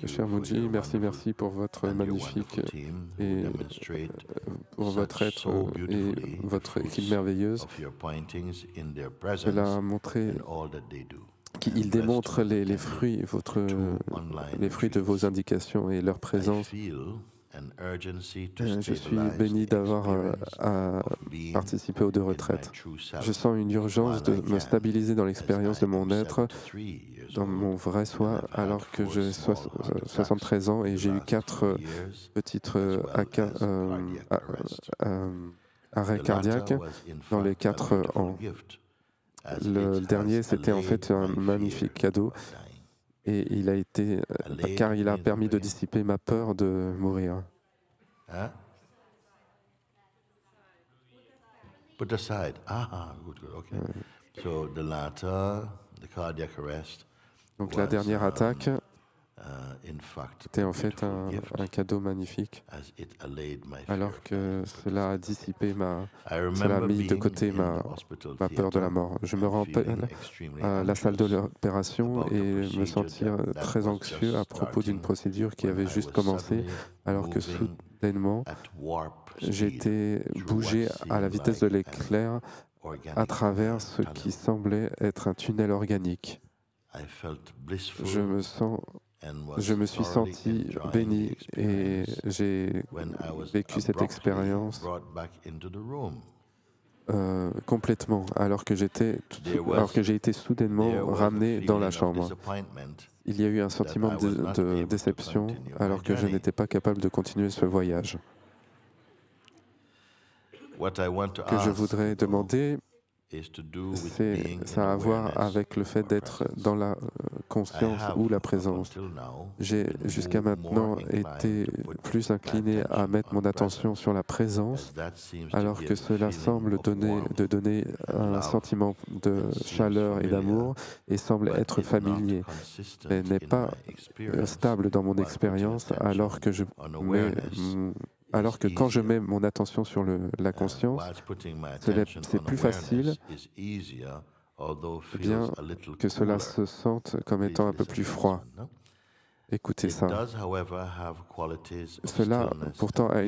Cher Muji, merci pour votre magnifique et pour votre être et votre équipe merveilleuse. Cela a montré qu'il démontre les fruits de vos indications et leur présence. Je suis béni d'avoir à participer aux 2 retraites. Je sens une urgence de me stabiliser dans l'expérience de mon être, dans mon vrai soi, alors que j'ai 73 ans et j'ai eu 4 petites arrêts cardiaques dans les 4 ans. Le dernier, c'était en fait un magnifique cadeau et il a été, car il a permis de dissiper ma peur de mourir. Put aside. Good. Okay. So the latter, the cardiac arrest. Donc la dernière attaque était en fait un cadeau magnifique, alors que cela a dissipé cela a mis de côté ma peur de la mort. Je me rappelle à la salle de l'opération et me sentir très anxieux à propos d'une procédure qui avait juste commencé, alors que soudainement, j'ai été bougé à la vitesse de l'éclair à travers ce qui semblait être un tunnel organique. Je me suis senti béni et j'ai vécu cette expérience complètement, alors que j'ai été soudainement ramené dans la chambre. Il y a eu un sentiment de déception, alors que je n'étais pas capable de continuer ce voyage. Que je voudrais demander, ça a à voir avec le fait d'être dans la conscience ou la présence. J'ai jusqu'à maintenant été plus incliné à mettre mon attention sur la présence, alors que cela semble donner un sentiment de chaleur et d'amour et semble être familier, mais n'est pas stable dans mon expérience, alors que quand je mets mon attention sur la conscience, c'est plus facile, bien que cela se sente comme étant un peu plus froid. Écoutez ça. Cela, pourtant, a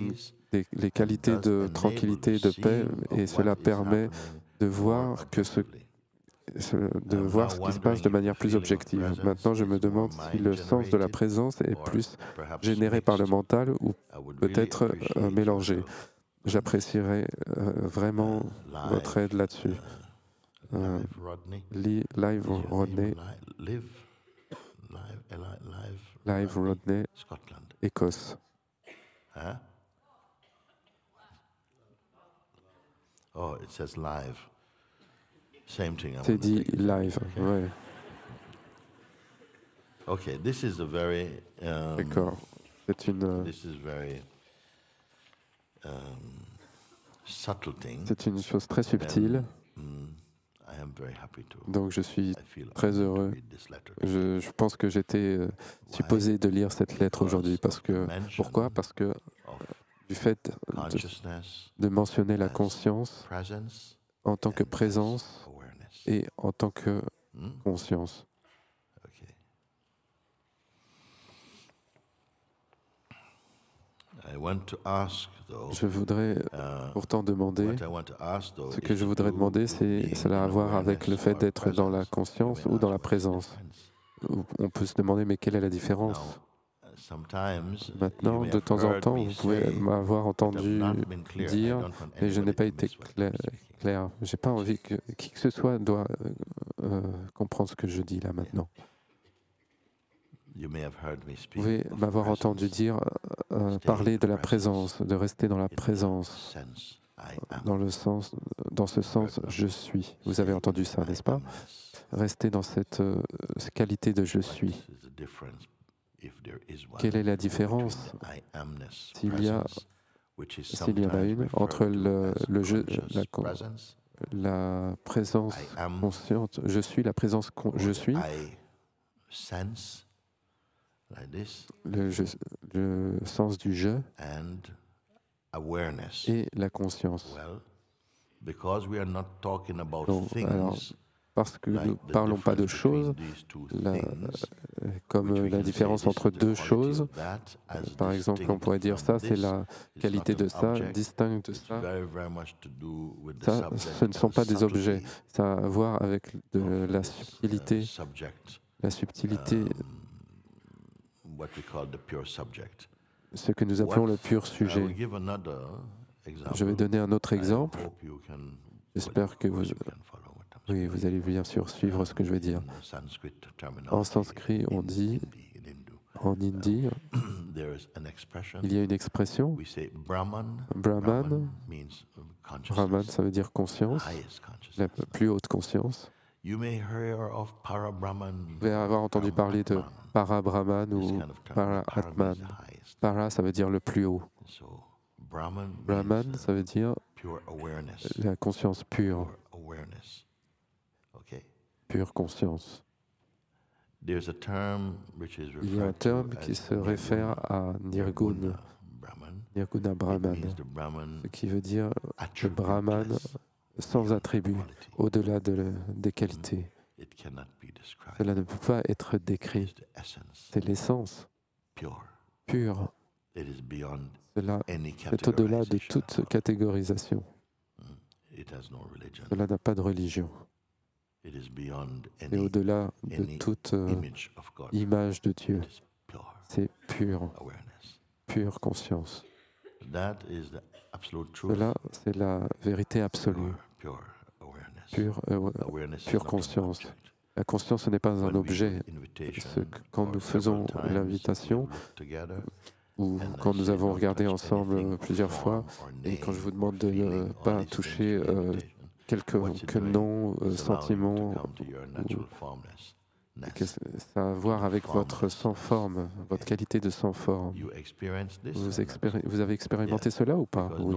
les qualités de tranquillité et de paix, et cela permet de voir ce qui se passe de manière plus objective. Maintenant, je me demande si le sens de la présence est plus généré par le mental ou peut-être mélangé. J'apprécierais vraiment votre aide là-dessus. Live Rodney, Écosse. Oh, it says live. Same thing. C'est dit live, ouais. Okay, this is a very. D'accord. C'est une. This is very subtle thing. C'est une chose très subtile. Donc je suis très heureux. Je pense que j'étais supposé de lire cette lettre aujourd'hui. Pourquoi ? Parce que du fait de mentionner la conscience en tant que présence et en tant que conscience. Je voudrais pourtant demander, ce que je voudrais demander, cela a à voir avec le fait d'être dans la conscience ou dans la présence. On peut se demander, mais quelle est la différence ? Maintenant, de temps en temps, vous pouvez m'avoir entendu dire, mais je n'ai pas été clair. Je n'ai pas envie que qui que ce soit doit comprendre ce que je dis là maintenant. Vous pouvez m'avoir entendu dire, parler de la présence, de rester dans la présence, dans ce sens, je suis. Vous avez entendu ça, n'est-ce pas ? Rester dans cette qualité de je suis. Quelle est la différence, s'il y en a une, entre la présence consciente, je suis, la présence je suis, le sens du je et la conscience. Donc, alors, parce que nous ne parlons pas de choses, comme la différence entre deux choses. Par exemple, on pourrait dire ça, c'est la qualité de ça, distincte de ça. Ça, ce ne sont pas des objets. Ça a à voir avec la subtilité ce que nous appelons le pur sujet. Je vais donner un autre exemple. J'espère que vous allez bien sûr suivre ce que je vais dire. En sanskrit, on dit, en hindi, il y a une expression, Brahman, ça veut dire conscience, la plus haute conscience. Vous pouvez avoir entendu parler de Para-Brahman ou Para-Atman. Para, ça veut dire le plus haut. Brahman, ça veut dire la conscience pure. Pure conscience. Il y a un terme qui se réfère à Nirguna Brahman, ce qui veut dire le Brahman sans attribut, au-delà des qualités. Cela ne peut pas être décrit. C'est l'essence pure. Cela est au-delà de toute catégorisation. Cela n'a pas de religion. C'est au-delà de toute image de Dieu. C'est pure conscience. Cela, c'est la vérité absolue. Pure conscience. La conscience, ce n'est pas un objet. Quand nous faisons l'invitation, ou quand nous avons regardé ensemble plusieurs fois, et quand je vous demande de ne pas toucher quelques noms, sentiments, ça a à voir avec votre sans-forme, votre qualité de sans-forme. Vous avez expérimenté cela ou pas? Oui.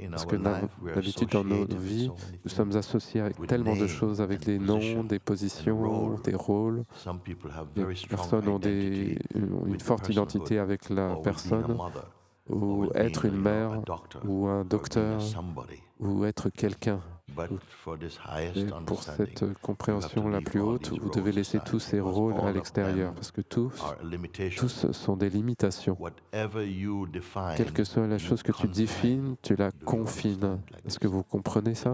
Parce que d'habitude, dans nos vies, nous sommes associés avec tellement de choses, avec des noms, des positions, des rôles. Les personnes ont une forte identité avec la personne, ou être une mère, ou un docteur, ou être quelqu'un. Et pour cette compréhension la plus haute, vous devez laisser tous ces rôles à l'extérieur, parce que tous sont des limitations. Quelle que soit la chose que tu définis, tu la confines. Est-ce que vous comprenez ça?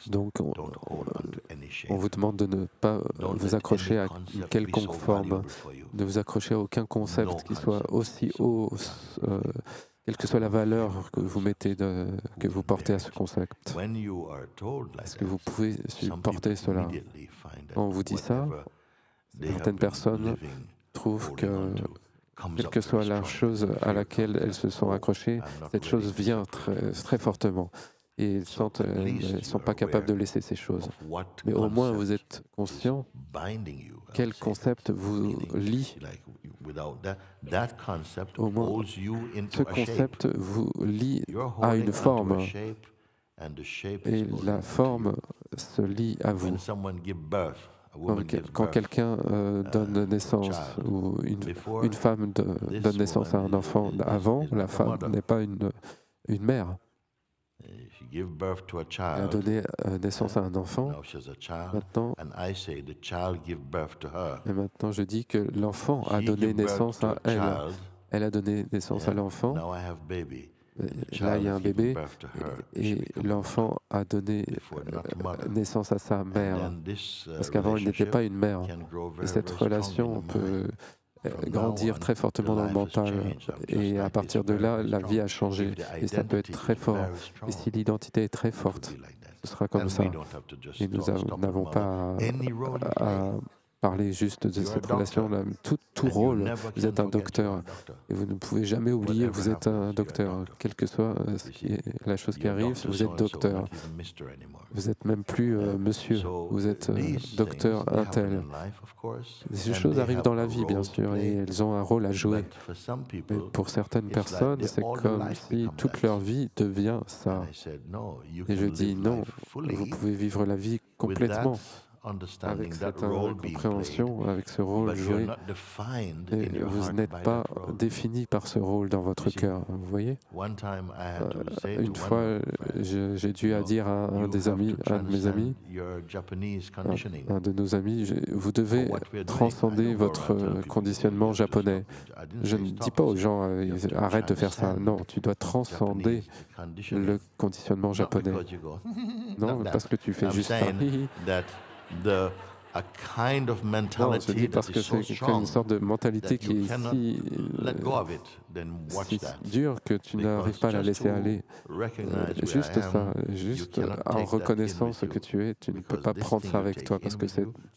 Donc, on vous demande de ne pas vous accrocher à une quelconque forme, de vous accrocher à aucun concept qui soit aussi haut, quelle que soit la valeur que vous mettez, que vous portez à ce concept. Est-ce que vous pouvez supporter cela? Quand on vous dit ça, certaines personnes trouvent que, quelle que soit la chose à laquelle elles se sont accrochées, cette chose vient très fortement. Et elles ne sont pas capables de laisser ces choses. Mais au moins, vous êtes conscient quel concept vous lie. Au moins, ce concept vous lie à une forme. Et la forme se lie à vous. Quand quelqu'un donne naissance, ou une femme donne naissance à un enfant, avant, la femme n'est pas une mère. Elle a donné naissance à un enfant. Maintenant, je dis que l'enfant a donné naissance à elle. Elle a donné naissance à l'enfant. Là, il y a un bébé et l'enfant a donné naissance à sa mère. Parce qu'avant, il n'était pas une mère. Et cette relation peut grandir très fortement dans le mental. Et à partir de là, la vie a changé. Et ça peut être très fort. Et si l'identité est très forte, ce sera comme ça. Et nous n'avons pas à parler juste de cette relation-là. Tout rôle, vous êtes un docteur. Et vous ne pouvez jamais oublier que vous êtes un docteur. Quelle que soit la chose qui arrive, vous êtes docteur. Vous n'êtes même plus monsieur. Vous êtes docteur un tel. Ces choses arrivent dans la vie, bien sûr, et elles ont un rôle à jouer. Mais pour certaines personnes, c'est comme si toute leur vie devient ça. Et je dis non, vous pouvez vivre la vie complètement avec cette compréhension, avec ce rôle joué, et vous n'êtes pas défini par ce rôle dans votre cœur. Vous voyez, une fois, j'ai dû dire à un de mes amis, un de nos amis, vous devez transcender votre conditionnement japonais. Je ne dis pas aux gens, arrête de faire ça. Non, tu dois transcender le conditionnement japonais. Non, parce que tu fais juste ça. Non, je dis parce que c'est une sorte de mentalité qui est si dure que tu n'arrives pas à la laisser aller. Juste ça, juste en reconnaissant ce que tu es, tu ne peux pas prendre ça avec toi parce que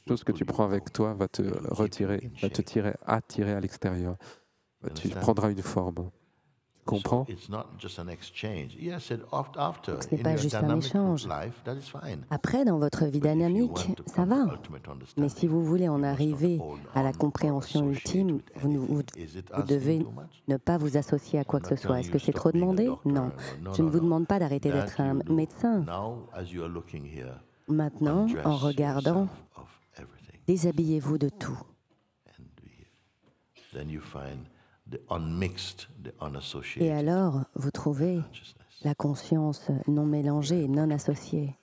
tout ce que tu prends avec toi va te retirer, va te attirer à l'extérieur. Tu prendras une forme. Comprends? Ce n'est pas juste un échange. Après, dans votre vie dynamique, ça va. Mais si vous voulez en arriver à la compréhension ultime, vous devez ne pas vous associer à quoi que ce soit. Est-ce que c'est trop demandé? Non. Je ne vous demande pas d'arrêter d'être un médecin. Maintenant, en regardant, déshabillez-vous de tout. Et alors, vous trouvez la conscience non mélangée et non associée.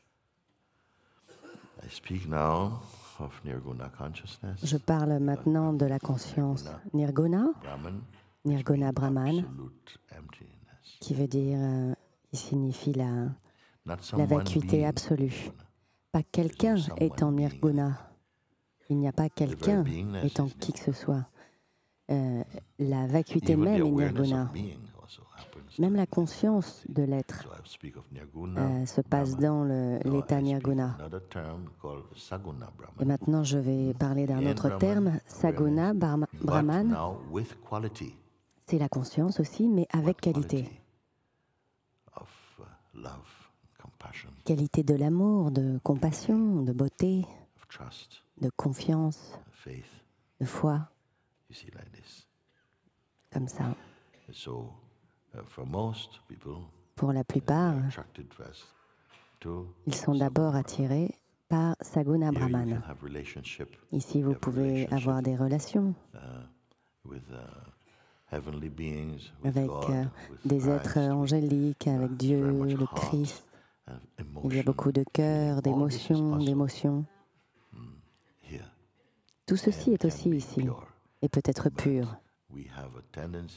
Je parle maintenant de la conscience Nirguna, Nirguna Brahman, qui veut dire, qui signifie la vacuité absolue. Pas quelqu'un est en Nirguna. Il n'y a pas quelqu'un étant qui que ce soit. La vacuité même est nirguna. Même la conscience de l'être se passe dans l'état nirguna. Et maintenant, je vais parler d'un autre terme, saguna, brahman. C'est la conscience aussi, mais avec qualité. Qualité de l'amour, de compassion, de beauté, de confiance, de foi. Comme ça. Pour la plupart, ils sont d'abord attirés par Saguna Brahman. Ici, vous pouvez avoir des relations avec des êtres angéliques, avec Dieu, le Christ. Il y a beaucoup de cœur, d'émotions. Tout ceci est aussi ici. Et peut-être pur.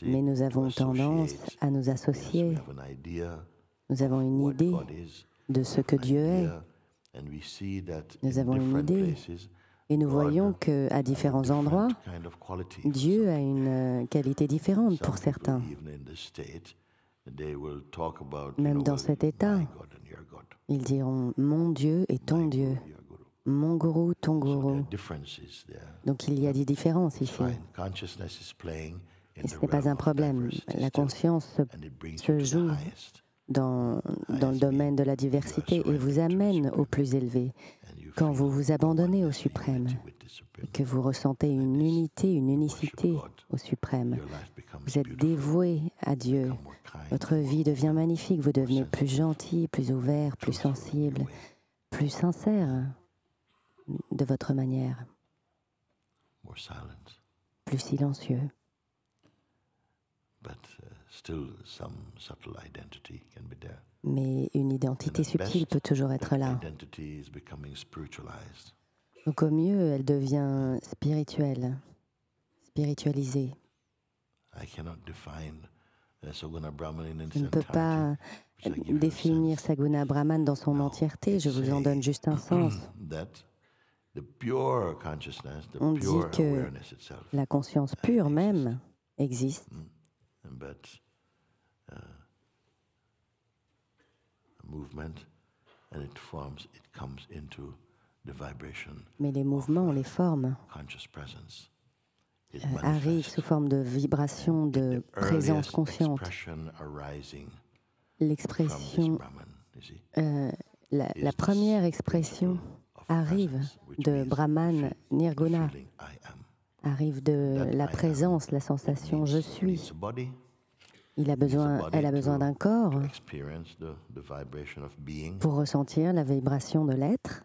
Mais nous avons tendance à nous associer. Nous avons une idée de ce que Dieu est. Nous avons une idée. Et nous voyons qu'à différents endroits, Dieu a une qualité différente pour certains. Même dans cet état, ils diront « mon Dieu et ton Dieu ». Mon gourou, ton gourou. Donc il y a des différences ici. Et ce n'est pas un problème. La conscience se joue dans le domaine de la diversité et vous amène au plus élevé. Quand vous vous abandonnez au suprême, et que vous ressentez une unité, une unicité au suprême, vous êtes dévoué à Dieu. Votre vie devient magnifique. Vous devenez plus gentil, plus ouvert, plus sensible, plus sincère. De votre manière, plus silencieux. Mais une identité subtile peut toujours être là. Donc au mieux, elle devient spirituelle, spiritualisée. Je ne peux pas définir Saguna Brahman dans son entièreté, je vous en donne juste un sens. On dit que la conscience pure même existe. Mais les mouvements, les formes, arrivent sous forme de vibration, de présence consciente. L'expression, la première expression arrive de Brahman Nirguna, arrive de la présence, la sensation « je suis ». Elle a besoin d'un corps pour ressentir la vibration de l'être.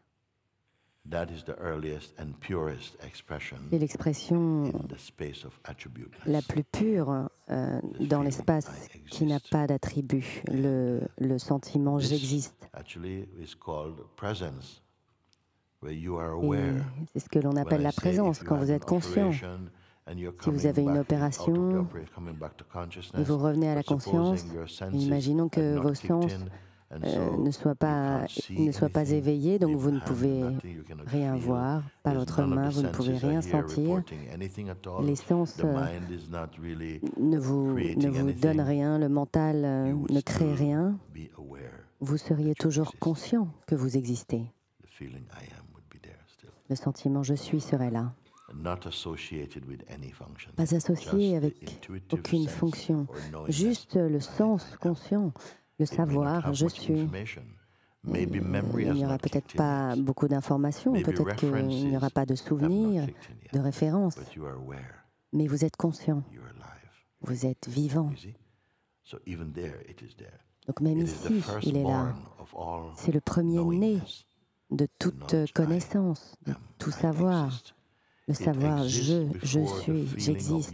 C'est l'expression la plus pure dans l'espace qui n'a pas d'attribut, le sentiment j'existe. C'est ce que l'on appelle la présence, quand vous êtes conscient. Si vous avez une opération et vous revenez à la conscience, imaginons que vos sens ne soient pas éveillés, donc vous ne pouvez rien voir, pas votre main, vous ne pouvez rien sentir. Les sens ne vous donnent rien, le mental ne crée rien. Vous seriez toujours conscient que vous existez. Le sentiment « je suis » serait là. Pas associé avec aucune fonction, juste le sens conscient, le savoir « je suis ». Il n'y aura peut-être pas beaucoup d'informations, peut-être qu'il n'y aura pas de souvenirs, de références, mais vous êtes conscient, vous êtes vivant. Donc même ici, il est là. C'est le premier-né de toute connaissance, de tout savoir. Le savoir, je suis, j'existe.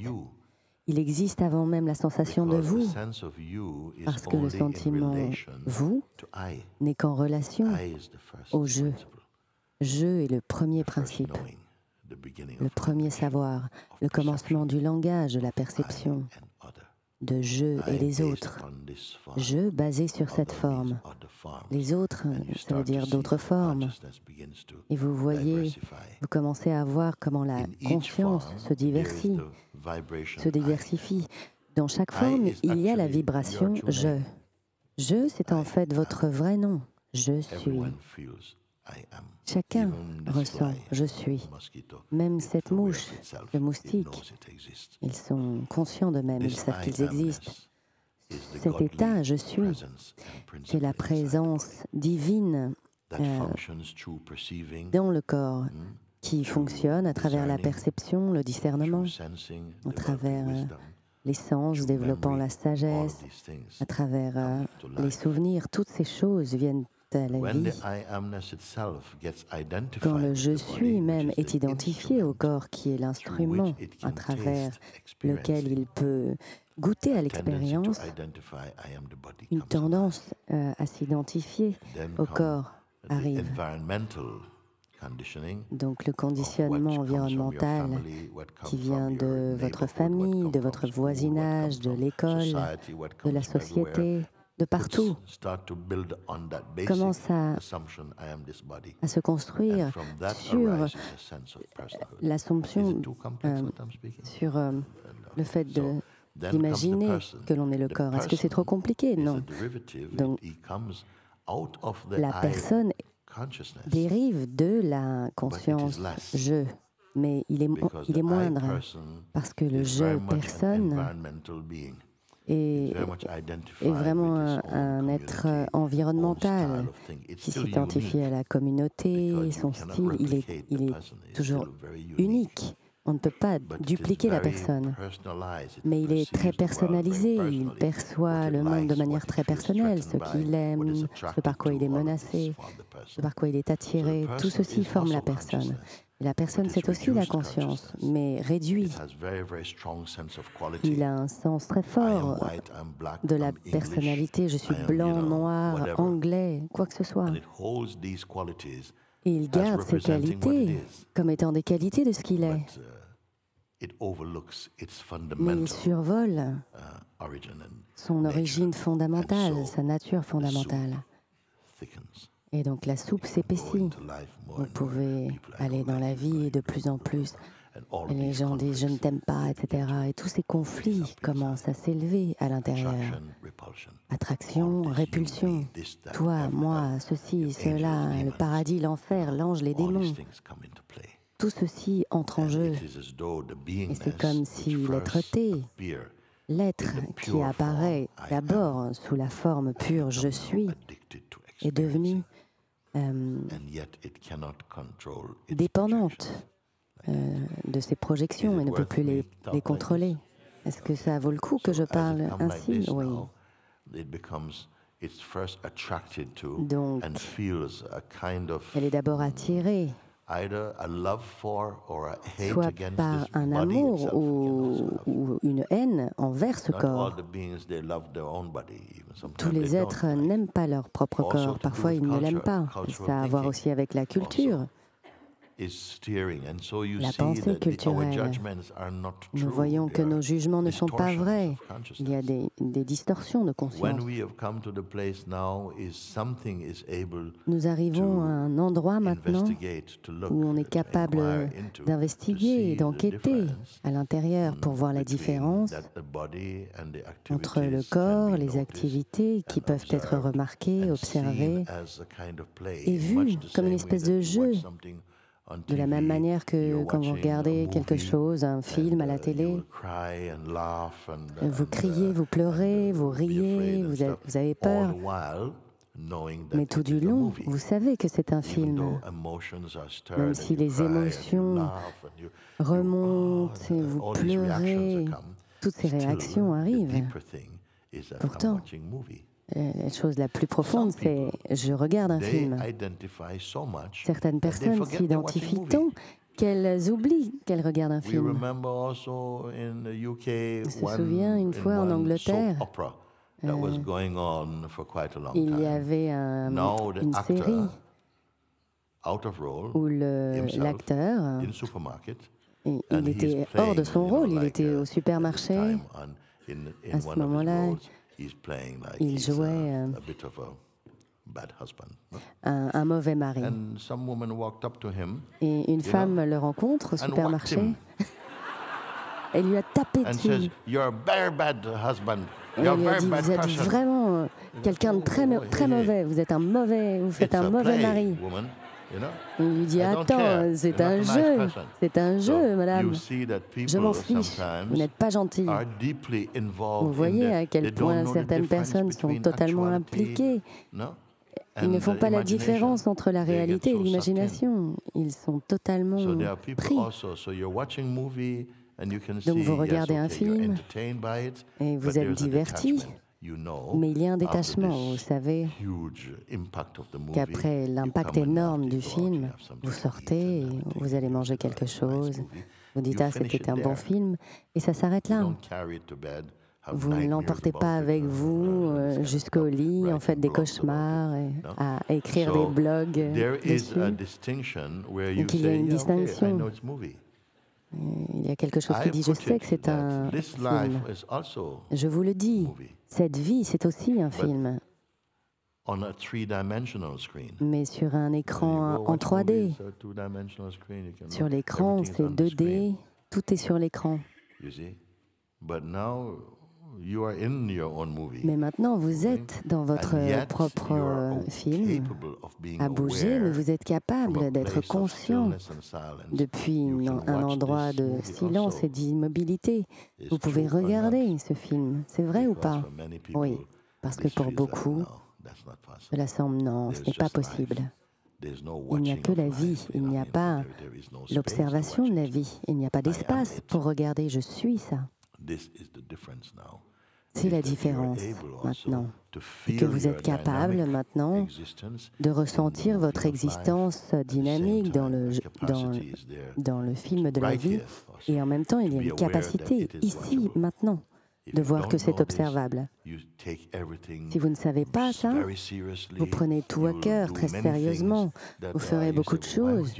Il existe avant même la sensation de vous, parce que le sentiment « vous » n'est qu'en relation au « je ». « Je » est le premier principe, le premier savoir, le commencement du langage, de la perception, de « je » et les autres. « Je » basé sur cette forme. Les autres, ça veut dire d'autres formes. Et vous voyez, vous commencez à voir comment la conscience se diversifie. Dans chaque forme, il y a la vibration « je ». « Je », c'est en fait votre vrai nom. « Je suis ». Chacun ressent « je suis ». Même cette mouche, le moustique, ils sont conscients d'eux-mêmes, ils savent qu'ils existent. Cet état « je suis », c'est la présence divine dans le corps qui fonctionne à travers la perception, le discernement, à travers les sens, développant la sagesse, à travers les souvenirs. Toutes ces choses viennent à la vie. Quand le « je suis » même est identifié au corps qui est l'instrument à travers lequel il peut goûter à l'expérience, une tendance à s'identifier au corps arrive. Donc le conditionnement environnemental qui vient de votre famille, de votre voisinage, de l'école, de la société, de partout, commence à se construire sur l'assumption, sur le fait d'imaginer que l'on est le corps. Est-ce que c'est trop compliqué? Non. Donc, la personne dérive de la conscience « je », mais il est moindre, parce que le « je » personne est vraiment un être environnemental qui s'identifie à la communauté, son style, il est toujours unique. On ne peut pas dupliquer la personne, mais il est très personnalisé, il perçoit le monde de manière très personnelle, ce qu'il aime, ce par quoi il est menacé, ce par quoi il est attiré, tout ceci forme la personne. Et la personne, c'est aussi la conscience, mais réduit. Il a un sens très fort de la personnalité, je suis blanc, noir, anglais, quoi que ce soit. Et il garde ces qualités comme étant des qualités de ce qu'il est. Mais il survole son origine fondamentale, sa nature fondamentale. Et donc la soupe s'épaissit. Vous pouvez aller dans la vie de plus en plus. Et les gens disent « je ne t'aime pas », etc. Et tous ces conflits commencent à s'élever à l'intérieur. Attraction, répulsion, toi, moi, ceci, cela, le paradis, l'enfer, l'ange, les démons. Tout ceci entre en jeu. Et c'est comme si l'être-té, l'être qui apparaît d'abord sous la forme pure « je suis », est devenu dépendante de ses projections et ne peut plus les contrôler. Est-ce que ça vaut le coup que je parle ainsi? Oui. Donc, elle est d'abord attirée soit par un amour ou une haine envers ce corps. Tous les êtres n'aiment pas leur propre corps. Parfois, ils ne l'aiment pas. Ça a à voir aussi avec la culture. La pensée culturelle. Nous voyons que nos jugements ne sont pas vrais. Il y a des distorsions de conscience. Nous arrivons à un endroit maintenant où on est capable d'investiguer et d'enquêter à l'intérieur pour voir la différence entre le corps, les activités qui peuvent être remarquées, observées et vues comme une espèce de jeu. De la même manière que quand vous regardez quelque chose, un film à la télé, vous criez, vous pleurez, vous riez, vous avez peur. Mais tout du long, vous savez que c'est un film. Même si les émotions remontent et vous pleurez, toutes ces réactions arrivent. Pourtant, la chose la plus profonde, c'est je regarde un film. Certaines personnes s'identifient tant qu'elles oublient qu'elles regardent un film. Je me souviens une fois en Angleterre, il y avait une série où l'acteur, il était hors de son rôle, il était au supermarché. À ce moment-là, il jouait un mauvais mari. Et une femme le rencontre au supermarché et lui a tapé dessus. Et elle lui a dit, vous êtes vraiment quelqu'un de très mauvais, vous faites un mauvais mari. Il lui dit, attends, c'est un jeu, madame. Je m'en fiche, vous n'êtes pas gentil. Vous voyez à quel point certaines personnes sont totalement impliquées. Ils ne font pas la différence entre la réalité et l'imagination. Ils sont totalement pris. Donc vous regardez un film et vous êtes diverti. Mais il y a un détachement, vous savez, qu'après l'impact énorme du film, vous sortez et vous allez manger quelque chose, vous dites « Ah, c'était un bon film » et ça s'arrête là. Vous ne l'emportez pas avec vous jusqu'au lit, en faites des cauchemars, à écrire des blogs dessus. Donc il y a une distinction. Il y a quelque chose qui dit « Je sais que c'est un film ». Je vous le dis, cette vie, c'est aussi un film. Mais sur un écran en 3D. Sur l'écran, c'est 2D, tout est sur l'écran. Mais maintenant, vous êtes dans votre propre film, à bouger, mais vous êtes capable d'être conscient depuis un endroit de silence et d'immobilité. Vous pouvez regarder ce film, c'est vrai ou pas? Oui, parce que pour beaucoup, cela semble non, ce n'est pas possible. Il n'y a que la vie, il n'y a pas l'observation de la vie, il n'y a pas d'espace pour regarder, je suis ça. C'est la différence maintenant, que vous êtes capable maintenant de ressentir votre existence dynamique dans le film de la vie et en même temps il y a une capacité ici, maintenant, de voir que c'est observable. Si vous ne savez pas ça, vous prenez tout à cœur, très sérieusement, vous ferez beaucoup de choses.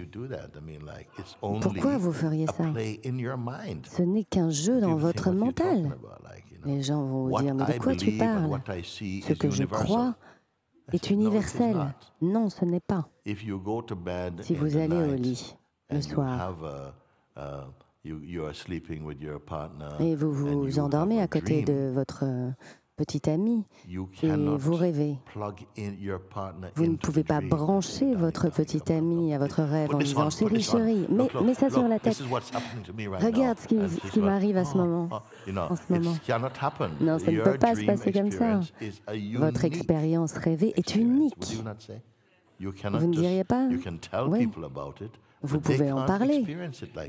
Pourquoi vous feriez ça? Ce n'est qu'un jeu dans votre mental. Les gens vont vous dire, mais de quoi tu parles? Ce que je crois est universel. Non, ce n'est pas. Si vous allez au lit le soir et vous vous endormez à côté de votre petit ami et vous rêvez, vous ne pouvez pas brancher votre petit ami à votre rêve en disant « Chérie, chérie, mets ça sur la tête. Regarde ce qui m'arrive à ce moment. » En ce moment. Non, ça ne peut pas se passer comme ça. Votre expérience rêvée est unique. Vous ne diriez pas? Oui. Vous pouvez en parler,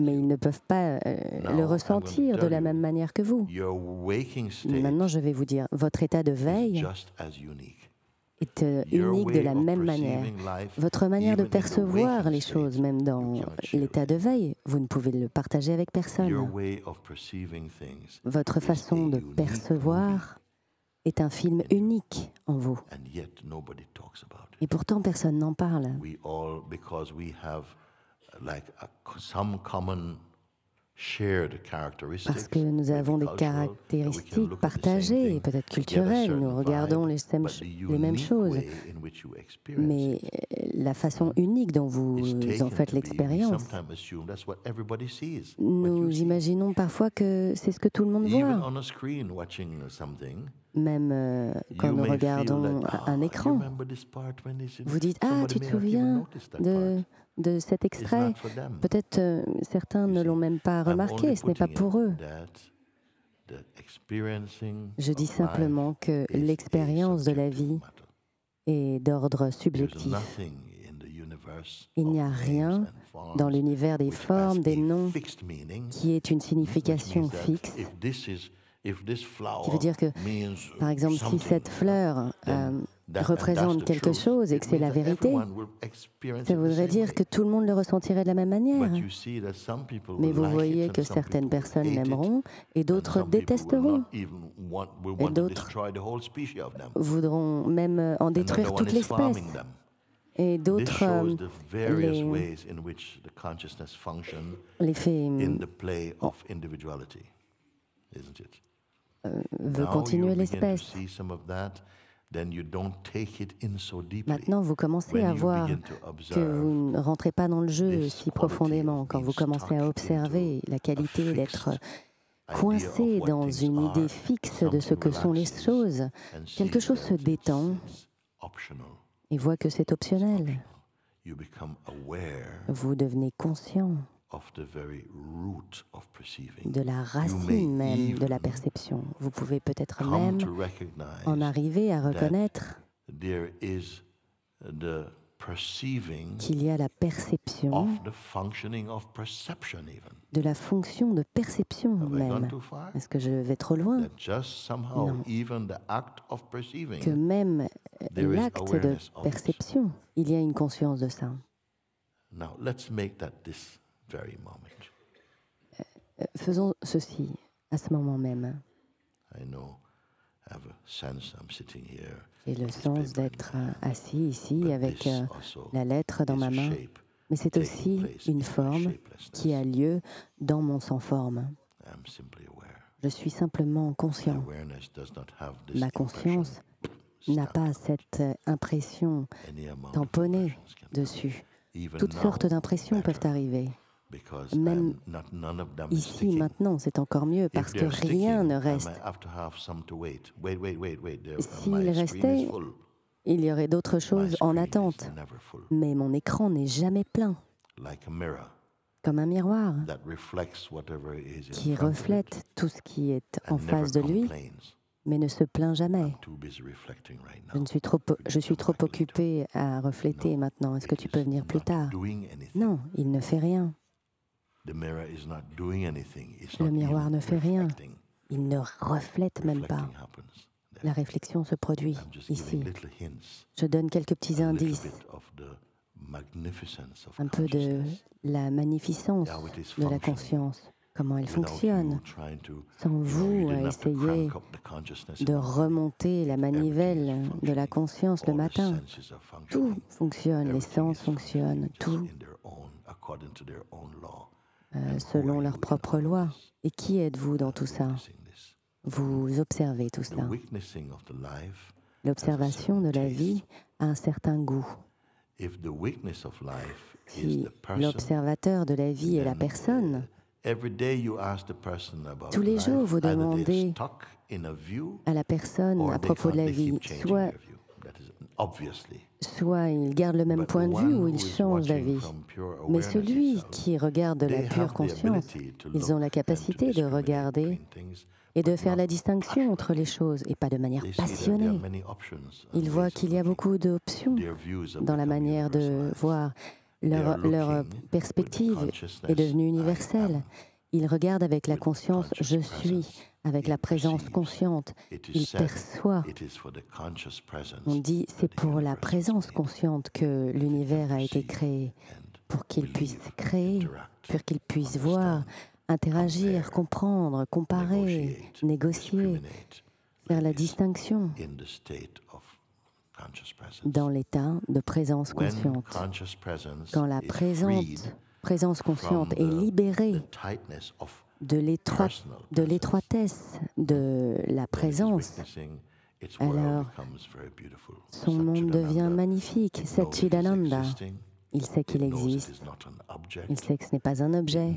mais ils ne peuvent pas le ressentir de la même manière que vous. Maintenant, je vais vous dire, votre état de veille est unique de la même manière. Votre manière de percevoir les choses, même dans l'état de veille, vous ne pouvez le partager avec personne. Votre façon de percevoir est un film unique en vous. Et pourtant, personne n'en parle. Parce que nous avons des caractéristiques partagées, peut-être culturelles, nous regardons les mêmes choses, mais la façon unique dont vous en faites l'expérience, nous imaginons parfois que c'est ce que tout le monde voit. Même quand nous regardons un écran, vous dites « Ah, tu te souviens de cet extrait ?» Peut-être certains ne l'ont même pas remarqué, ce n'est pas pour eux. Je dis simplement que l'expérience de la vie est d'ordre subjectif. Il n'y a rien dans l'univers des formes, des noms, qui ait une signification fixe. Qui veut dire que, par exemple, si cette fleur représente quelque chose et que c'est la vérité, ça voudrait dire que tout le monde le ressentirait de la même manière. Mais vous voyez que certaines personnes l'aimeront et d'autres détesteront. Et d'autres voudront même en détruire toute l'espèce. Et d'autres les fait veut continuer l'espèce. Maintenant, vous commencez à voir que vous ne rentrez pas dans le jeu si profondément quand vous commencez à observer la qualité d'être coincé dans une idée fixe de ce que sont les choses. Quelque chose se détend et voit que c'est optionnel. Vous devenez conscient de la racine même de la perception. Vous pouvez peut-être même en arriver à reconnaître qu'il y a la perception de la fonction de perception même. Est-ce que je vais trop loin? Non. Que même l'acte de perception, il y a une conscience de ça. Faisons ceci à ce moment même. J'ai le sens d'être assis ici avec la lettre dans ma main, mais c'est aussi une forme qui a lieu dans mon sans-forme. Je suis simplement conscient. Ma conscience n'a pas cette impression tamponnée dessus. Toutes sortes d'impressions peuvent arriver. Même ici, maintenant, c'est encore mieux parce que rien ne reste. S'il restait, il y aurait d'autres choses en attente. Mais mon écran n'est jamais plein. Comme un miroir qui reflète tout ce qui est en face de lui, mais ne se plaint jamais. Je suis trop occupé à refléter maintenant. Est-ce que tu peux venir plus tard? Non, il ne fait rien. Le miroir ne fait rien. Il ne reflète même pas. La réflexion se produit ici. Je donne quelques petits indices. Un peu de la magnificence de la conscience. Comment elle fonctionne. Sans vous essayer de remonter la manivelle de la conscience le matin. Tout fonctionne, les sens fonctionnent, tout selon leur propre loi. Et qui êtes-vous dans tout ça? Vous observez tout cela. L'observation de la vie a un certain goût. Si l'observateur de la vie est la personne, tous les jours vous demandez à la personne à propos de la vie, soit il garde le même point de vue ou il change d'avis. Mais celui qui regarde de la pure conscience, ils ont la capacité de regarder et de faire la distinction entre les choses, et pas de manière passionnée. Ils voient qu'il y a beaucoup d'options dans la manière de voir. Leur perspective est devenue universelle. Ils regardent avec la conscience « je suis ». avec la présence consciente. Il perçoit. On dit c'est pour la présence consciente que l'univers a été créé, pour qu'il puisse créer, pour qu'il puisse voir, interagir, comprendre, comparer, négocier, faire la distinction dans l'état de présence consciente. Quand la présence consciente est libérée de l'étroitesse de la présence, alors son monde devient magnifique. Satchidananda, il sait qu'il existe, il sait que ce n'est pas un objet,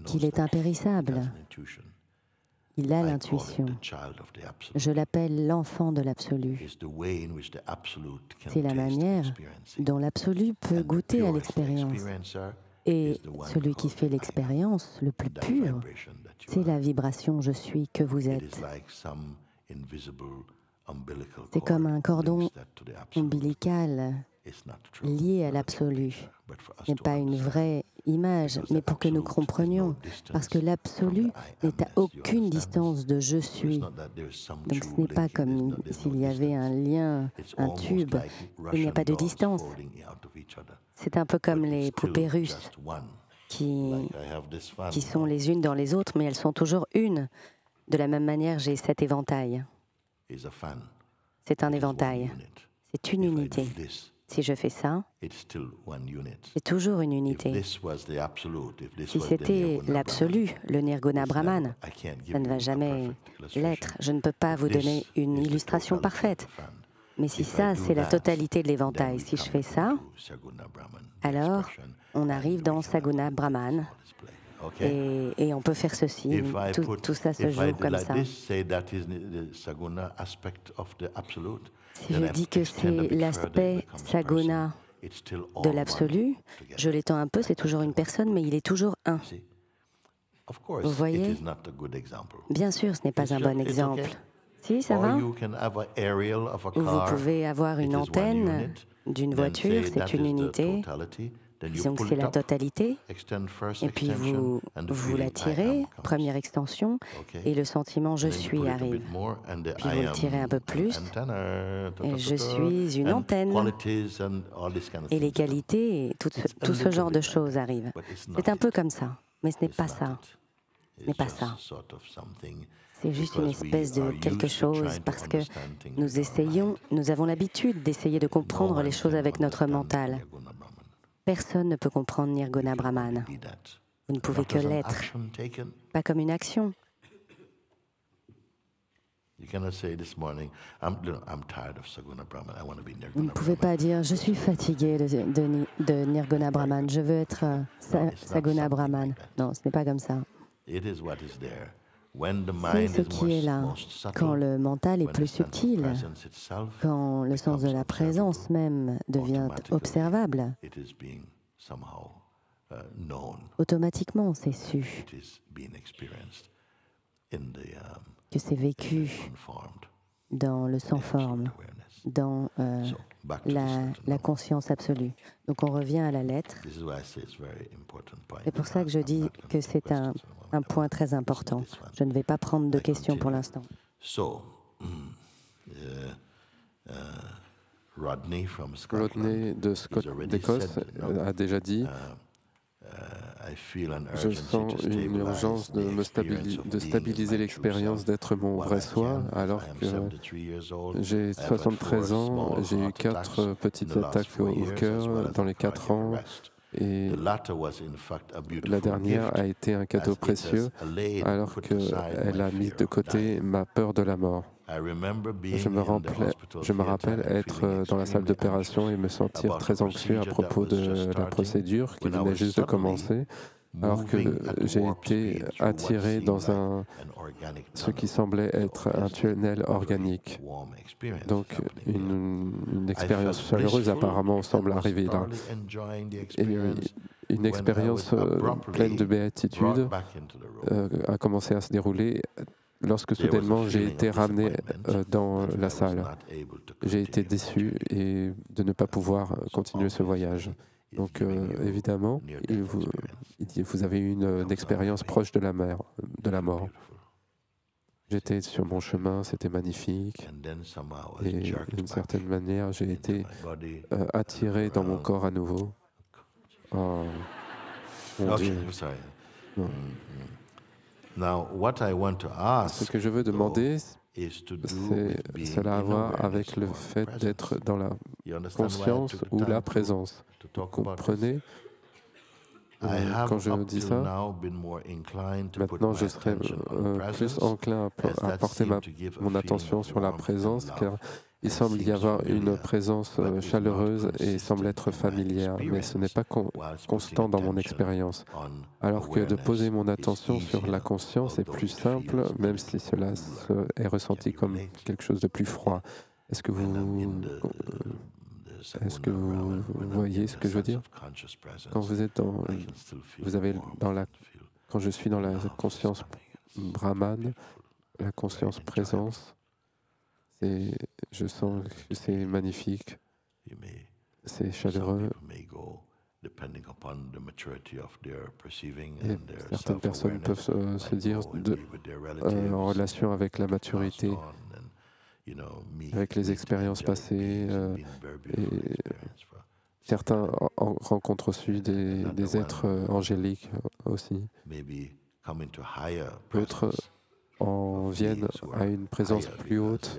qu'il est impérissable. Il a l'intuition. Je l'appelle l'enfant de l'absolu. C'est la manière dont l'absolu peut goûter à l'expérience. Et celui qui fait l'expérience le plus pur, c'est la vibration « je suis » que vous êtes. C'est comme un cordon ombilical lié à l'absolu. Ce n'est pas une vraie image, mais pour que nous comprenions, parce que l'absolu n'est à aucune distance de « je suis ». Donc ce n'est pas comme s'il y avait un lien, un tube, il n'y a pas de distance. C'est un peu comme les poupées russes qui sont les unes dans les autres, mais elles sont toujours une. De la même manière, j'ai cet éventail. C'est un éventail. C'est une unité. Si je fais ça, c'est toujours une unité. Si c'était l'absolu, le Nirguna Brahman, ça ne va jamais l'être. Je ne peux pas vous donner une illustration parfaite. Mais si ça, c'est la totalité de l'éventail, si je fais ça, alors on arrive dans Saguna Brahman et on peut faire ceci. Tout ça se joue comme ça. Si je dis que c'est l'aspect Saguna de l'absolu, je l'étends un peu, c'est toujours une personne, mais il est toujours un. Vous voyez? Bien sûr, ce n'est pas un bon exemple. Si, ça va? Ou vous pouvez avoir une antenne d'une voiture, c'est une unité, disons que c'est la totalité, et puis vous la tirez, première extension, et le sentiment « je suis » arrive. Puis vous le tirez un peu plus, et « je suis une antenne », et les qualités, tout ce genre de choses arrivent. C'est un peu comme ça, mais ce n'est pas ça. Ce n'est pas ça. C'est juste une espèce de quelque chose parce que nous avons l'habitude d'essayer de comprendre les choses avec notre mental. Personne ne peut comprendre Nirguna Brahman. Vous ne pouvez que l'être, pas comme une action. Vous ne pouvez pas dire « je suis fatigué de Nirguna Brahman, je veux être Saguna Brahman ». Non, ce n'est pas comme ça. C'est ce qui est là. Quand le mental est plus subtil, quand le sens de la présence même devient observable, automatiquement c'est su, que c'est vécu dans le sans-forme, dans la conscience absolue. Donc on revient à la lettre. C'est pour ça que je dis que c'est un point très important. Je ne vais pas prendre de questions pour l'instant. Rodney d'Écosse a déjà dit je sens une urgence de stabiliser l'expérience d'être mon vrai soi, alors que j'ai 73 ans, j'ai eu 4 petites attaques au cœur dans les 4 ans, et la dernière a été un cadeau précieux, alors qu'elle a mis de côté ma peur de la mort. Je me rappelle être dans la salle d'opération et me sentir très anxieux à propos de la procédure qui venait juste de commencer, alors que j'ai été attiré dans ce qui semblait être un tunnel organique. Donc une expérience chaleureuse apparemment semble arriver là. Et une expérience pleine de béatitude a commencé à se dérouler lorsque soudainement j'ai été ramené dans la salle. J'ai été déçu et de ne pas pouvoir continuer ce voyage. Donc évidemment, vous avez eu une expérience proche de la de la mort. J'étais sur mon chemin, c'était magnifique, et d'une certaine manière, j'ai été attiré dans mon corps à nouveau. Oh, mon Dieu. Ce que je veux demander, cela a à voir avec le fait d'être dans la conscience ou la présence. Vous comprenez? Quand je dis ça, maintenant je serai plus enclin à porter mon attention sur la présence, car il semble y avoir une présence chaleureuse et semble être familière, mais ce n'est pas constant dans mon expérience. Alors que de poser mon attention sur la conscience est plus simple, même si cela est ressenti comme quelque chose de plus froid. Est-ce que vous voyez ce que je veux dire? Quand vous êtes quand je suis dans la conscience Brahman, la conscience présence, je sens que c'est magnifique, c'est chaleureux. Et certaines personnes peuvent se dire en relation avec la maturité, avec les expériences passées, et certains rencontrent aussi des êtres angéliques aussi. D'autres en viennent à une présence plus haute,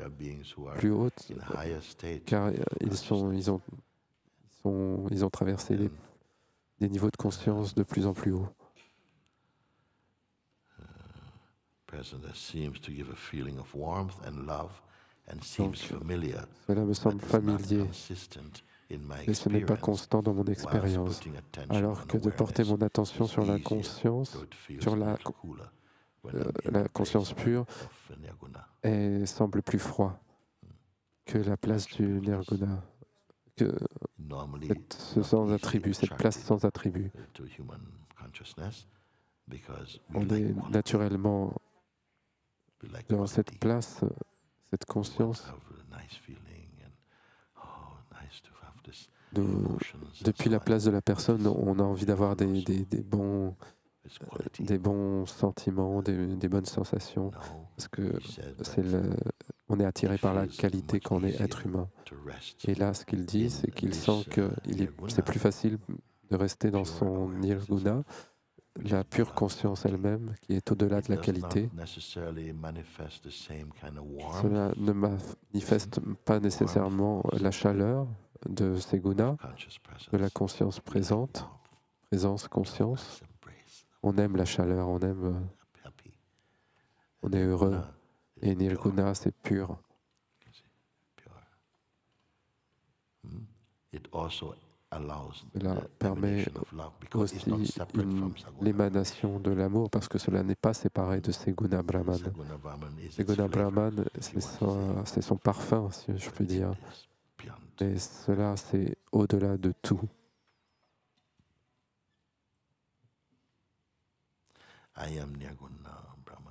car ils ont traversé des niveaux de conscience de plus en plus hauts. Donc, cela me semble familier, mais ce n'est pas constant dans mon expérience. Alors que de porter mon attention sur la conscience, sur la conscience pure, semble plus froid que la place du Nirguna, que cette place sans attribut. On est naturellement dans cette place, cette conscience. Depuis la place de la personne, on a envie d'avoir des bons sentiments, des bonnes sensations, parce que on est attiré par la qualité quand on est être humain. Et là, ce qu'il dit, c'est qu'il sent que c'est plus facile de rester dans son nirguna, la pure conscience elle-même, qui est au-delà de la qualité. Cela ne manifeste pas nécessairement la chaleur de ces gunas, de la conscience présence, conscience. On aime la chaleur, on est heureux. Et nirguna, c'est pur. Cela permet aussi l'émanation de l'amour, parce que cela n'est pas séparé de Seguna Brahman. Seguna Brahman, c'est son parfum, si je puis dire. Et cela, c'est au-delà de tout.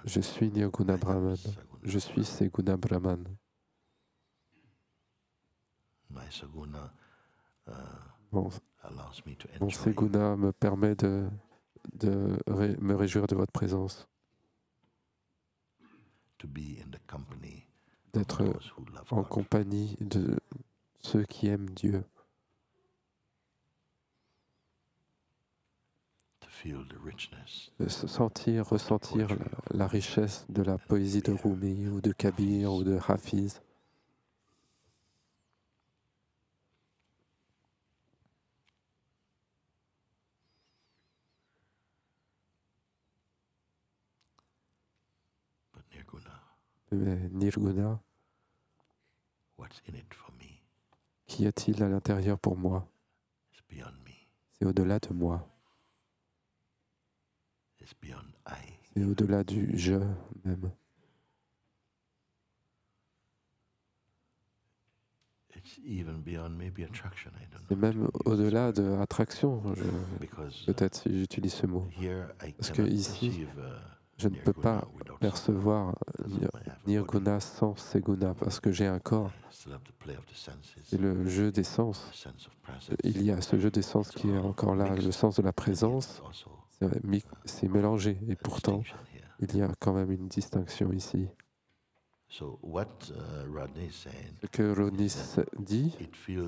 Je suis Nirguna Brahman. Je suis Seguna Brahman. Mon Seguna me permet de me réjouir de votre présence, d'être en compagnie de ceux qui aiment Dieu, de ressentir la richesse de la poésie de Rumi ou de Kabir ou de Hafiz. Nirguna, qu'y a-t-il à l'intérieur pour moi? C'est au-delà de moi. C'est au-delà du je même. C'est même au-delà de l'attraction, peut-être si j'utilise ce mot. Parce que ici, je ne peux pas percevoir Nirguna sans Seguna, parce que j'ai un corps. C'est le jeu des sens. Il y a ce jeu des sens qui est encore là, le sens de la présence, c'est mélangé. Et pourtant, il y a quand même une distinction ici. Ce que Rodney dit,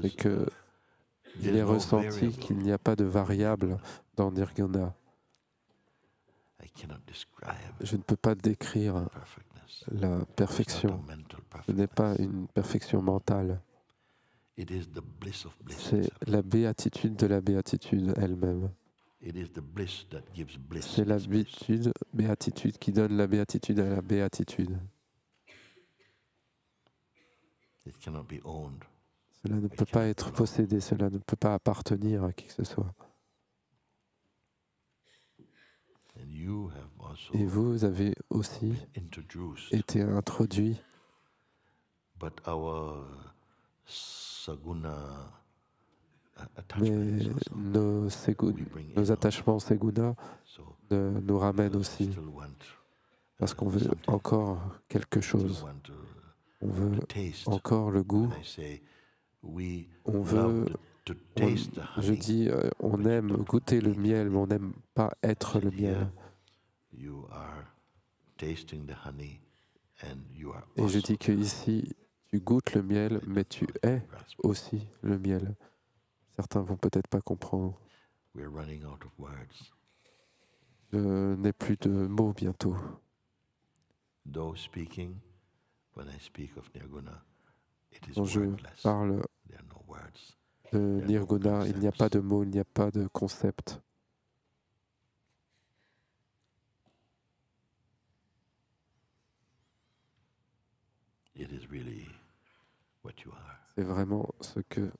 c'est qu'il est ressenti qu'il n'y a pas de variable dans Nirguna. Je ne peux pas décrire la perfection. Ce n'est pas une perfection mentale. C'est la béatitude de la béatitude elle-même. C'est la béatitude qui donne la béatitude à la béatitude. Cela ne peut pas être possédé, cela ne peut pas appartenir à qui que ce soit. Et vous avez aussi été introduit, mais nos attachements seguna nous ramènent aussi, parce qu'on veut encore quelque chose. On veut encore le goût. Je dis, on aime goûter le miel, mais on n'aime pas être le miel. Et je dis que ici, tu goûtes le miel, mais tu es aussi le miel. Certains vont peut-être pas comprendre. Je n'ai plus de mots bientôt. Quand je parle de Nirguna, il n'y a pas de mots, il n'y a pas de concept. C'est vraiment ce que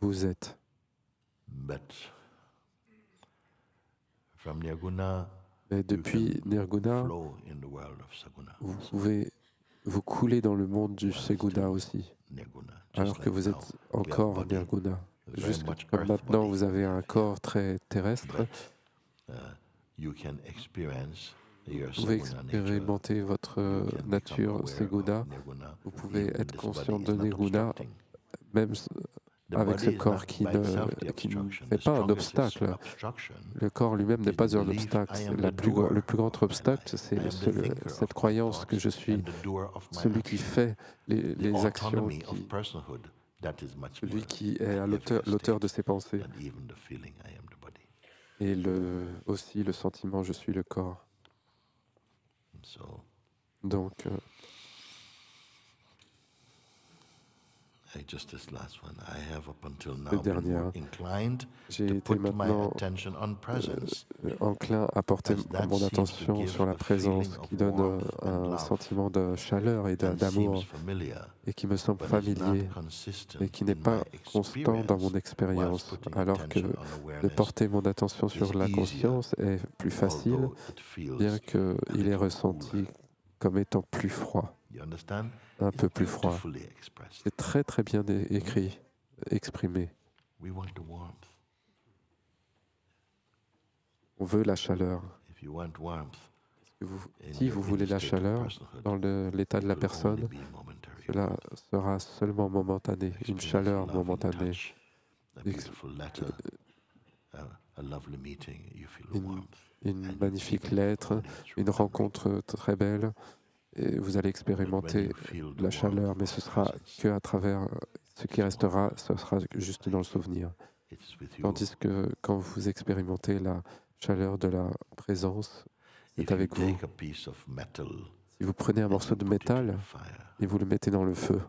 vous êtes. Mais depuis Nirguna, vous pouvez vous couler dans le monde du Seguna aussi, alors que vous êtes encore Nirguna. Juste comme maintenant vous avez un corps très terrestre, vous pouvez expérimenter votre nature Seguna, vous pouvez être conscient de Nirguna, même avec ce corps qui ne fait pas un obstacle. Le corps lui-même n'est pas un obstacle. Le plus grand obstacle, c'est cette croyance que je suis celui qui fait les actions, celui qui est à l'auteur de ses pensées. Et aussi le sentiment, je suis le corps. Donc, le dernier, j'ai été maintenant enclin à porter mon attention sur la présence qui donne un sentiment de chaleur et d'amour et qui me semble familier et qui n'est pas constant dans mon expérience, alors que de porter mon attention sur la conscience est plus facile, bien qu'il est ressenti comme étant plus froid. Un peu plus froid. C'est très très bien écrit, exprimé. On veut la chaleur. Si vous voulez la chaleur, dans l'état de la personne, cela sera seulement momentané, une chaleur momentanée. Une magnifique lettre, une rencontre très belle. Et vous allez expérimenter la chaleur, mais ce sera qu'à travers ce qui restera, ce sera juste dans le souvenir. Tandis que quand vous expérimentez la chaleur de la présence, c'est avec vous. Si vous prenez un morceau de métal et vous le mettez dans le feu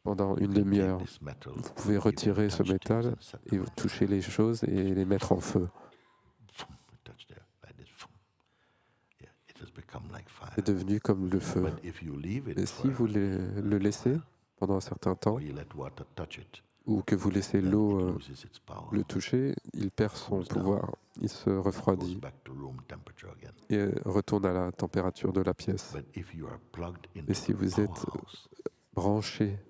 pendant une demi-heure, vous pouvez retirer ce métal et vous toucher les choses et les mettre en feu. C'est devenu comme le feu. Et si vous le laissez pendant un certain temps, ou que vous laissez l'eau le toucher, il perd son pouvoir, il se refroidit et retourne à la température de la pièce. Et si vous êtes branché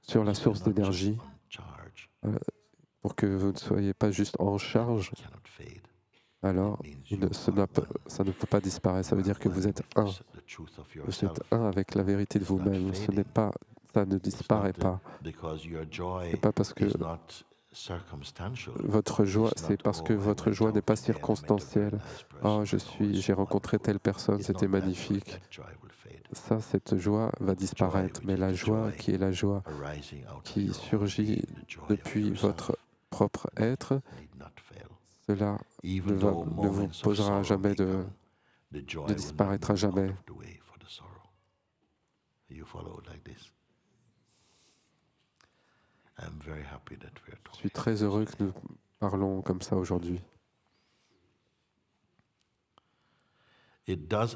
sur la source d'énergie, pour que vous ne soyez pas juste en charge, alors ça ne peut pas disparaître. Ça veut dire que vous êtes un. Vous êtes un avec la vérité de vous-même. Ça ne disparaît pas. Ce n'est pas parce que votre joie, c'est parce que votre joie n'est pas circonstancielle. Oh, j'ai rencontré telle personne, c'était magnifique. Ça, cette joie va disparaître, mais la joie qui est la joie, qui surgit depuis votre propre être, cela ne vous posera jamais de disparaîtra jamais. Je suis très heureux que nous parlons comme ça aujourd'hui. Cela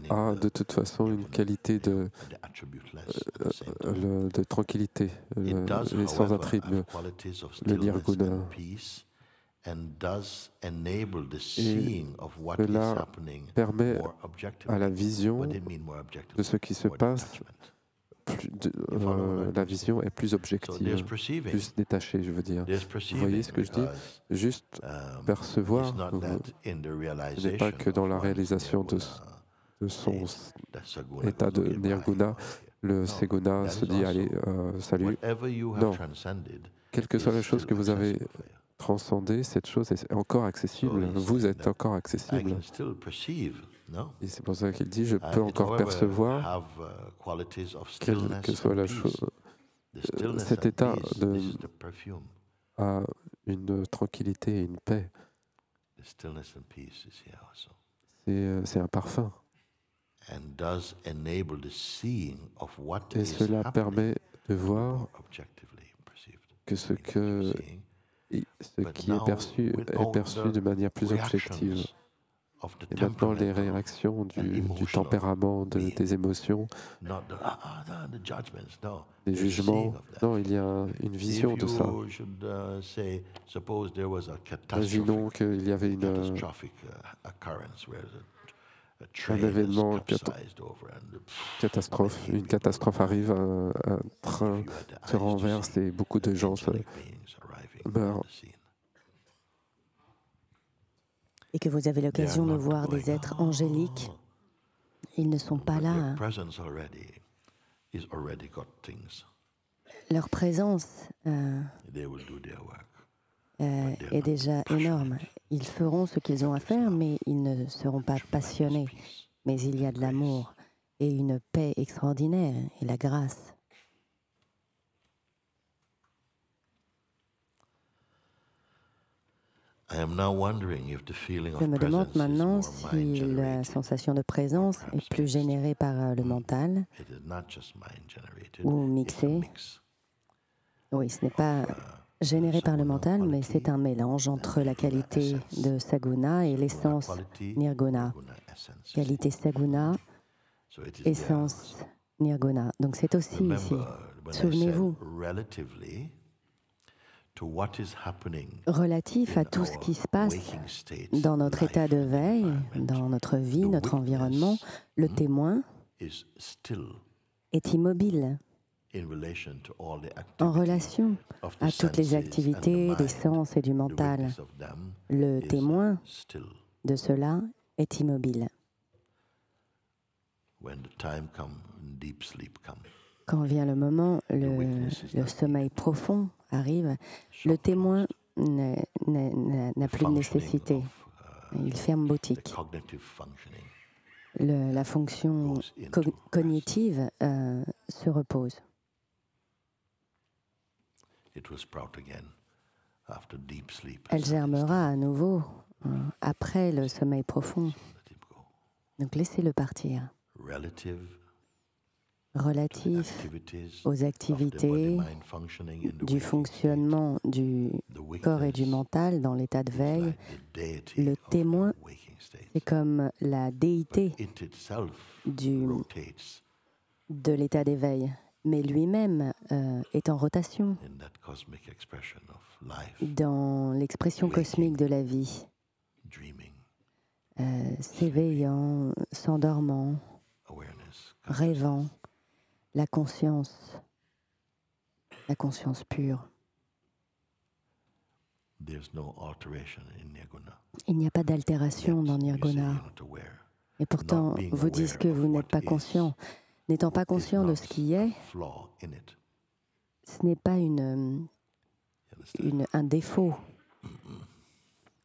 a de toute façon une qualité de tranquillité, et sans attribut, le nirguna. Et cela permet à la vision de ce qui se passe. La vision est plus objective, plus détachée, je veux dire. Vous voyez ce que je dis? Juste percevoir, ce n'est pas que dans la réalisation de son état de nirguna, le seguna se dit, allez, salut. Non, quelle que soit la chose que vous avez transcendée, cette chose est encore accessible. Vous êtes encore accessible. Et c'est pour ça qu'il dit, je peux encore percevoir, quelle que soit la chose, cet état a une tranquillité et une paix. C'est un parfum. Et cela permet de voir que ce qui est perçu de manière plus objective. Et maintenant, les réactions du tempérament, des émotions, des jugements, non, il y a une vision de ça. Imaginons qu'il y avait un événement catastrophe, une catastrophe arrive, un train se renverse et beaucoup de gens meurent. Et que vous avez l'occasion de voir des êtres angéliques, ils ne sont pas là. Leur présence est déjà énorme. Ils feront ce qu'ils ont à faire, mais ils ne seront pas passionnés. Mais il y a de l'amour et une paix extraordinaire et la grâce. Je me demande maintenant si la sensation de présence est plus générée par le mental ou mixée. Oui, ce n'est pas généré par le mental, mais c'est un mélange entre la qualité de saguna et l'essence nirguna. Qualité saguna, essence nirguna. Donc c'est aussi ici. Souvenez-vous. Relatif à tout ce qui se passe dans notre état de veille, dans notre vie, notre environnement, le témoin est immobile en relation à toutes les activités des sens et du mental. Le témoin de cela est immobile. Quand vient le moment, le sommeil profond arrive, le témoin n'a plus de nécessité. Il ferme boutique. La fonction cognitive se repose. Elle germera à nouveau après le sommeil profond. Donc laissez-le partir. Relatif aux activités du fonctionnement du corps et du mental dans l'état de veille, le témoin, c'est comme la déité de l'état d'éveil, mais lui-même est en rotation dans l'expression cosmique de la vie, s'éveillant, s'endormant, rêvant. La conscience pure. Il n'y a pas d'altération dans Nirguna. Et pourtant, vous dites que vous n'êtes pas conscient. N'étant pas conscient de ce qui est, ce n'est pas un défaut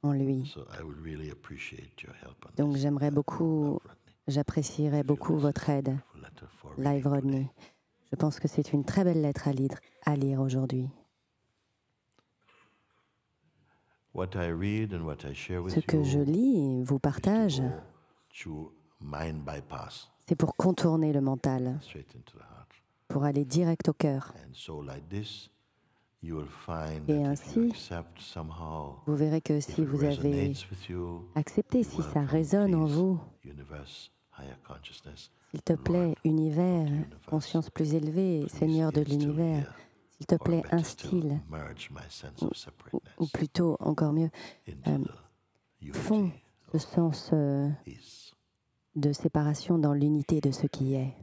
en lui. Donc j'apprécierais beaucoup votre aide, Live Rodney. Je pense que c'est une très belle lettre à lire aujourd'hui. Ce que je lis et vous partage, c'est pour contourner le mental, pour aller direct au cœur. Et ainsi, vous verrez que si vous avez accepté, si ça résonne en vous, s'il te plaît, univers, conscience plus élevée, Seigneur de l'univers, s'il te plaît, instille, ou plutôt, encore mieux, fonds ce sens de séparation dans l'unité de ce qui est.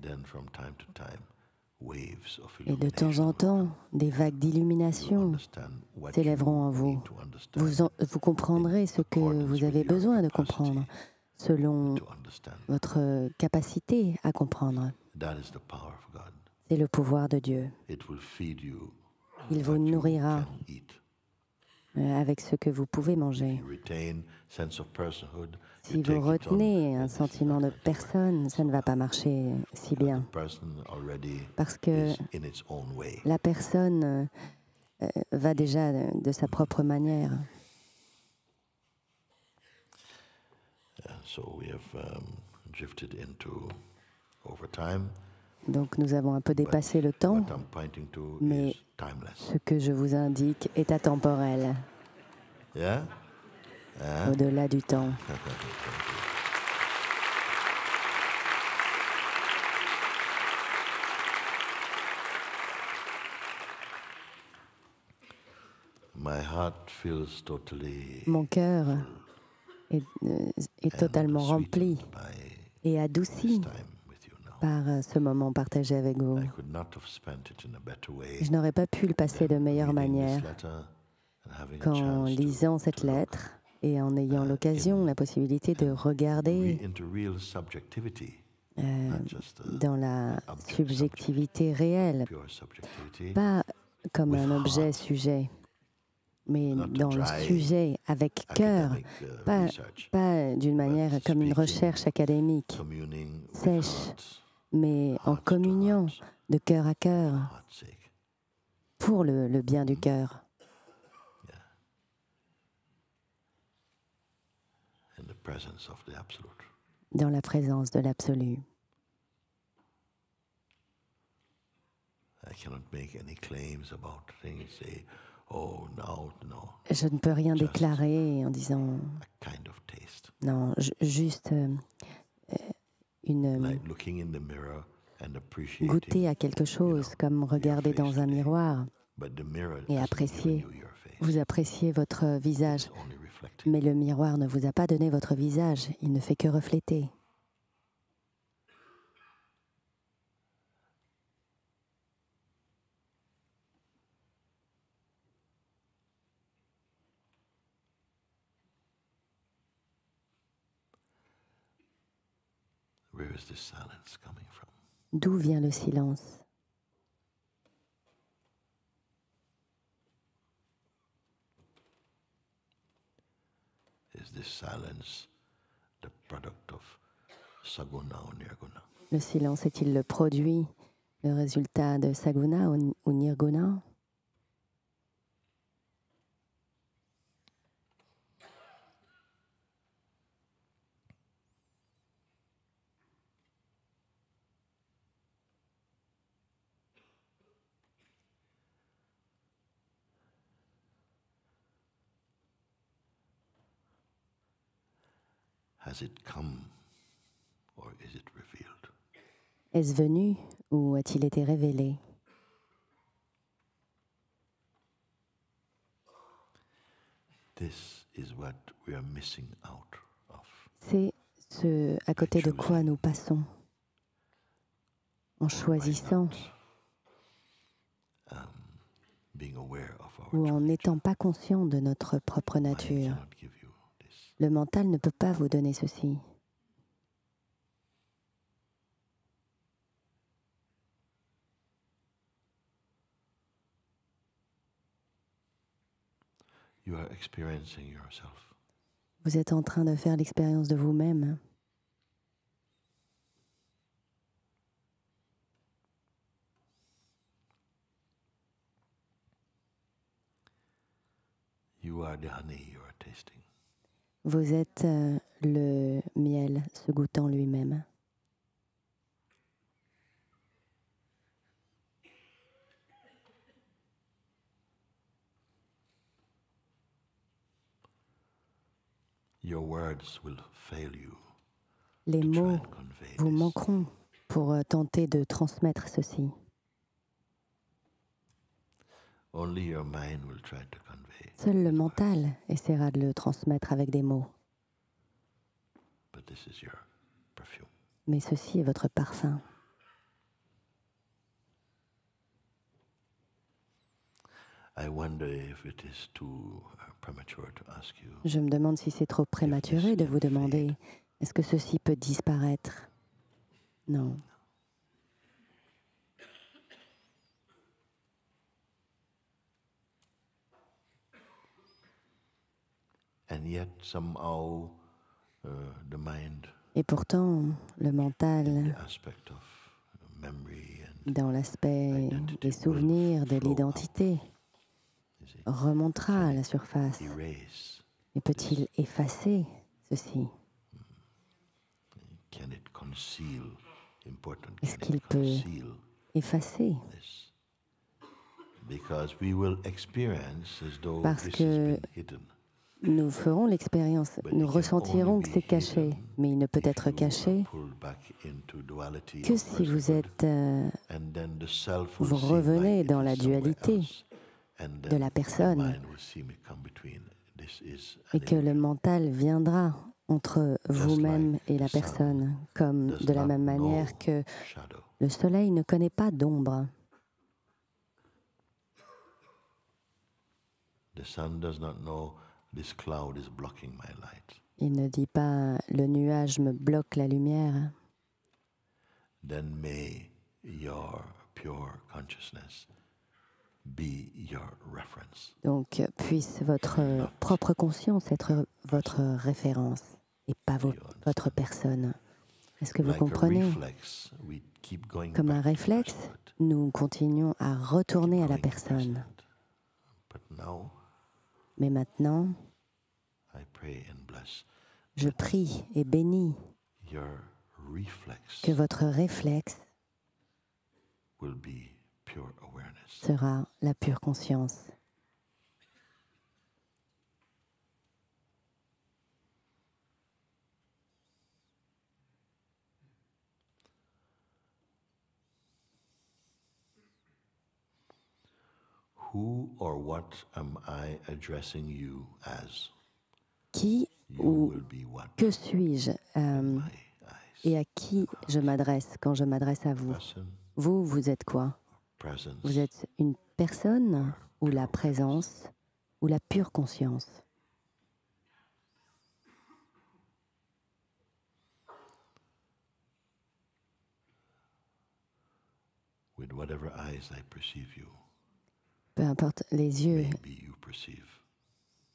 Et de temps en temps, des vagues d'illumination s'élèveront en vous. Vous comprendrez ce que vous avez besoin de comprendre, selon votre capacité à comprendre. C'est le pouvoir de Dieu. Il vous nourrira avec ce que vous pouvez manger. Si vous retenez un sentiment de personne, ça ne va pas marcher si bien. Parce que la personne va déjà de sa propre manière. Donc nous avons un peu dépassé le temps, mais ce que je vous indique est atemporel, au-delà du temps. Mon cœur est totalement rempli et adouci par ce moment partagé avec vous. Je n'aurais pas pu le passer de meilleure manière qu'en lisant cette lettre et en ayant l'occasion, la possibilité de regarder dans la subjectivité réelle, pas comme un objet-sujet, mais dans le sujet avec cœur, pas d'une manière comme une recherche académique, sèche, mais en communion de cœur à cœur, pour le bien du cœur. Dans la présence de l'absolu. Je ne peux rien déclarer en disant non, juste goûter à quelque chose, comme regarder dans un miroir et apprécier. Vous appréciez votre visage, mais le miroir ne vous a pas donné votre visage, il ne fait que refléter. D'où vient le silence? Le silence est-il le produit, le résultat de Saguna ou Nirguna? Est-ce venu ou a-t-il été révélé? C'est ce à côté de quoi nous passons en choisissant ou en n'étant pas conscient de notre propre nature. Le mental ne peut pas vous donner ceci. Vous êtes en train de faire l'expérience de vous-même. Vous êtes le miel se goûtant lui-même. Les mots vous manqueront pour tenter de transmettre ceci. Seul le mental essaiera de le transmettre avec des mots. Mais ceci est votre parfum. Je me demande si c'est trop prématuré de vous demander, est-ce que ceci peut disparaître? Non. Et pourtant, le mental, dans l'aspect des souvenirs, de l'identité, remontera à la surface. Et peut-il effacer ceci? Est-ce qu'il peut effacer? Parce que nous ferons l'expérience, nous ressentirons que c'est caché, mais il ne peut être caché que si vous êtes, vous revenez dans la dualité de la personne et que le mental viendra entre vous-même et la personne, comme de la même manière que le soleil ne connaît pas d'ombre. Il ne dit pas « le nuage me bloque la lumière ». Donc, puisse votre propre conscience être votre référence et pas votre personne. Est-ce que vous comprenez? Comme un réflexe, nous continuons à retourner à la personne. Mais maintenant, je prie et bénis que votre réflexe sera la pure conscience. Who or what am I addressing you as? Qui ou que suis-je et à qui je m'adresse quand je m'adresse à vous? Vous, vous êtes quoi? Vous êtes une personne ou la présence ou la pure conscience? With whatever eyes I perceive you. Peu importe les yeux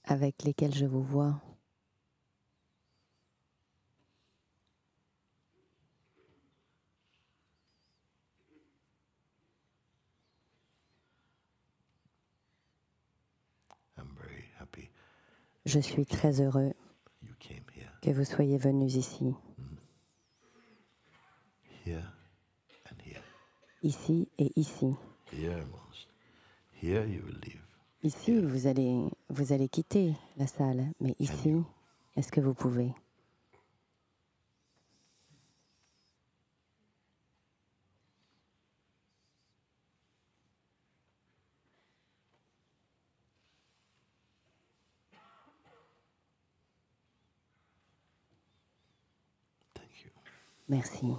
avec lesquels je vous vois. Je suis très heureux que vous soyez venus ici. Ici et ici. Ici, vous allez quitter la salle, mais ici, est-ce que vous pouvez? Merci.